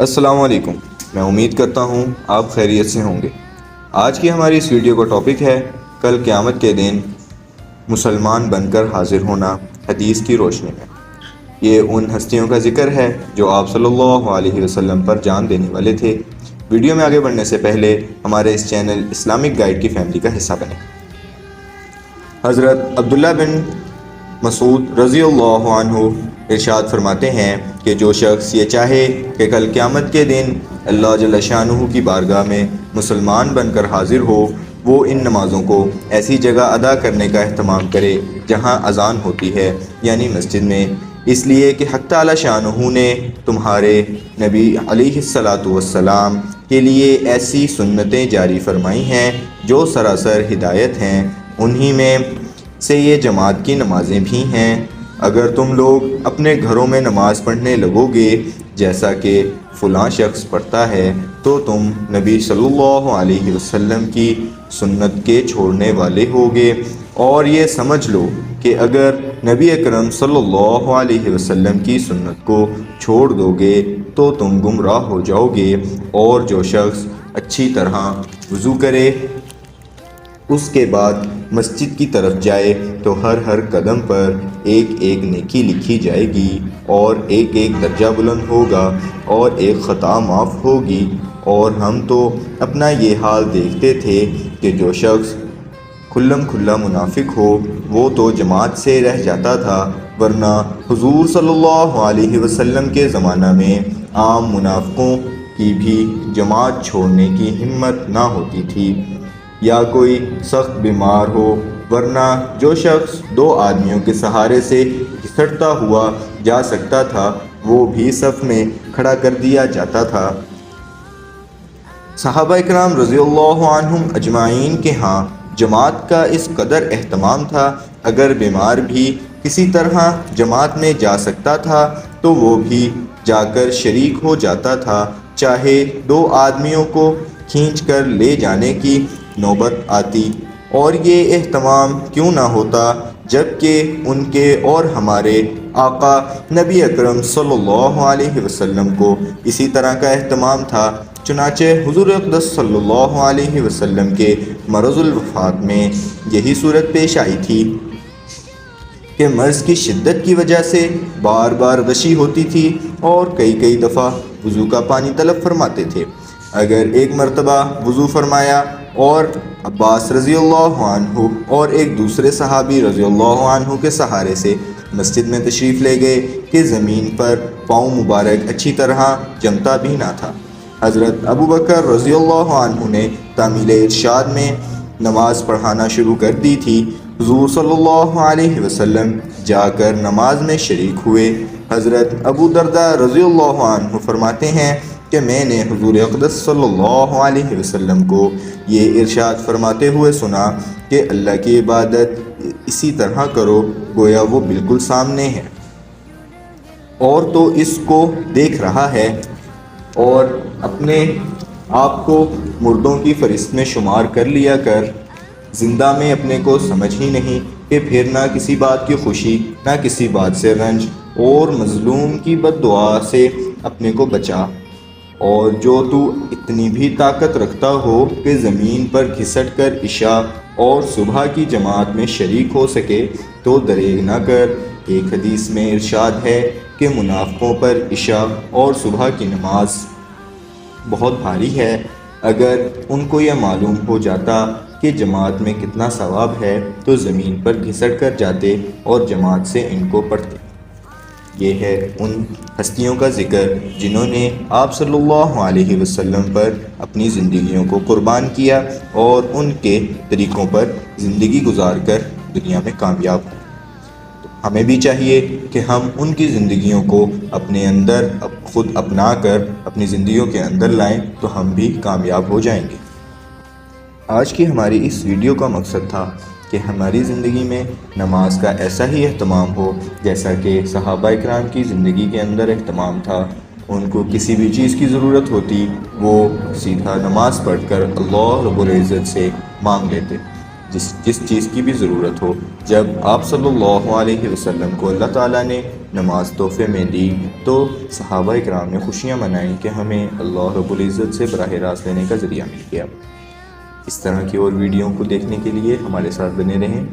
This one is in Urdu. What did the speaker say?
السلام علیکم۔ میں امید کرتا ہوں آپ خیریت سے ہوں گے۔ آج کی ہماری اس ویڈیو کا ٹاپک ہے کل قیامت کے دن مسلمان بن کر حاضر ہونا حدیث کی روشنی میں۔ یہ ان ہستیوں کا ذکر ہے جو آپ صلی اللہ علیہ وسلم پر جان دینے والے تھے۔ ویڈیو میں آگے بڑھنے سے پہلے ہمارے اس چینل اسلامک گائیڈ کی فیملی کا حصہ بنیں۔ حضرت عبداللہ بن مسعود رضی اللہ عنہ ارشاد فرماتے ہیں کہ جو شخص یہ چاہے کہ کل قیامت کے دن اللہ جل شانہ کی بارگاہ میں مسلمان بن کر حاضر ہو، وہ ان نمازوں کو ایسی جگہ ادا کرنے کا اہتمام کرے جہاں اذان ہوتی ہے، یعنی مسجد میں، اس لیے کہ حق تعالی شانہ نے تمہارے نبی علیہ الصلاۃ والسلام کے لیے ایسی سنتیں جاری فرمائی ہیں جو سراسر ہدایت ہیں۔ انہی میں سے یہ جماعت کی نمازیں بھی ہیں۔ اگر تم لوگ اپنے گھروں میں نماز پڑھنے لگو گے جیسا کہ فلاں شخص پڑھتا ہے تو تم نبی صلی اللہ علیہ وسلم کی سنت کے چھوڑنے والے ہوگے، اور یہ سمجھ لو کہ اگر نبی اکرم صلی اللہ علیہ وسلم کی سنت کو چھوڑ دو گے تو تم گمراہ ہو جاؤ گے۔ اور جو شخص اچھی طرح وضو کرے اس کے بعد مسجد کی طرف جائے تو ہر قدم پر ایک ایک نیکی لکھی جائے گی، اور ایک ایک درجہ بلند ہوگا، اور ایک خطا معاف ہوگی۔ اور ہم تو اپنا یہ حال دیکھتے تھے کہ جو شخص کھلا منافق ہو وہ تو جماعت سے رہ جاتا تھا، ورنہ حضور صلی اللہ علیہ وسلم کے زمانہ میں عام منافقوں کی بھی جماعت چھوڑنے کی ہمت نہ ہوتی تھی، یا کوئی سخت بیمار ہو، ورنہ جو شخص 2 آدمیوں کے سہارے سے گھسٹتا ہوا جا سکتا تھا وہ بھی صف میں کھڑا کر دیا جاتا تھا۔ صحابہ اکرام رضی اللہ عنہم اجمعین کے ہاں جماعت کا اس قدر اہتمام تھا، اگر بیمار بھی کسی طرح جماعت میں جا سکتا تھا تو وہ بھی جا کر شریک ہو جاتا تھا، چاہے 2 آدمیوں کو کھینچ کر لے جانے کی نوبت آتی۔ اور یہ اہتمام کیوں نہ ہوتا جبکہ ان کے اور ہمارے آقا نبی اکرم صلی اللہ علیہ وسلم کو اسی طرح کا اہتمام تھا۔ چنانچہ حضور اقدس صلی اللہ علیہ وسلم کے مرض الوفات میں یہی صورت پیش آئی تھی کہ مرض کی شدت کی وجہ سے بار بار غشی ہوتی تھی اور کئی دفعہ وضو کا پانی طلب فرماتے تھے۔ اگر ایک مرتبہ وضو فرمایا اور عباس رضی اللہ عنہ اور ایک دوسرے صحابی رضی اللہ عنہ کے سہارے سے مسجد میں تشریف لے گئے کہ زمین پر پاؤں مبارک اچھی طرح جمتا بھی نہ تھا۔ حضرت ابو بکر رضی اللہ عنہ نے تعمیل ارشاد میں نماز پڑھانا شروع کر دی تھی۔ حضور صلی اللہ علیہ وسلم جا کر نماز میں شریک ہوئے۔ حضرت ابو درداء رضی اللہ عنہ فرماتے ہیں کہ میں نے حضور اقدس صلی اللہ علیہ وسلم کو یہ ارشاد فرماتے ہوئے سنا کہ اللہ کی عبادت اسی طرح کرو گویا وہ بالکل سامنے ہے، اور تو اس کو دیکھ رہا ہے، اور اپنے آپ کو مردوں کی فہرست میں شمار کر لیا کر زندہ میں اپنے کو سمجھ ہی نہیں کہ پھر نہ کسی بات کی خوشی نہ کسی بات سے رنج، اور مظلوم کی بد دعا سے اپنے کو بچا۔ اور جو تو اتنی بھی طاقت رکھتا ہو کہ زمین پر گھسٹ کر عشاء اور صبح کی جماعت میں شریک ہو سکے تو دریغ نہ کر۔ ایک حدیث میں ارشاد ہے کہ منافقوں پر عشاء اور صبح کی نماز بہت بھاری ہے۔ اگر ان کو یہ معلوم ہو جاتا کہ جماعت میں کتنا ثواب ہے تو زمین پر گھسٹ کر جاتے اور جماعت سے ان کو پڑھتے۔ یہ ہے ان ہستیوں کا ذکر جنہوں نے آپ صلی اللہ علیہ وسلم پر اپنی زندگیوں کو قربان کیا اور ان کے طریقوں پر زندگی گزار کر دنیا میں کامیاب ہوں۔ تو ہمیں بھی چاہیے کہ ہم ان کی زندگیوں کو اپنے اندر خود اپنا کر اپنی زندگیوں کے اندر لائیں تو ہم بھی کامیاب ہو جائیں گے۔ آج کی ہماری اس ویڈیو کا مقصد تھا کہ ہماری زندگی میں نماز کا ایسا ہی اہتمام ہو جیسا کہ صحابہ اکرام کی زندگی کے اندر اہتمام تھا۔ ان کو کسی بھی چیز کی ضرورت ہوتی وہ سیدھا نماز پڑھ کر اللہ رب العزت سے مانگ لیتے۔ جس چیز کی بھی ضرورت ہو۔ جب آپ صلی اللہ علیہ وسلم کو اللہ تعالیٰ نے نماز تحفے میں دی تو صحابہ اکرام نے خوشیاں منائیں کہ ہمیں اللہ رب العزت سے براہ راست لینے کا ذریعہ مل گیا۔ اس طرح کی اور ویڈیو کو دیکھنے کے لیے ہمارے ساتھ بنے رہیں۔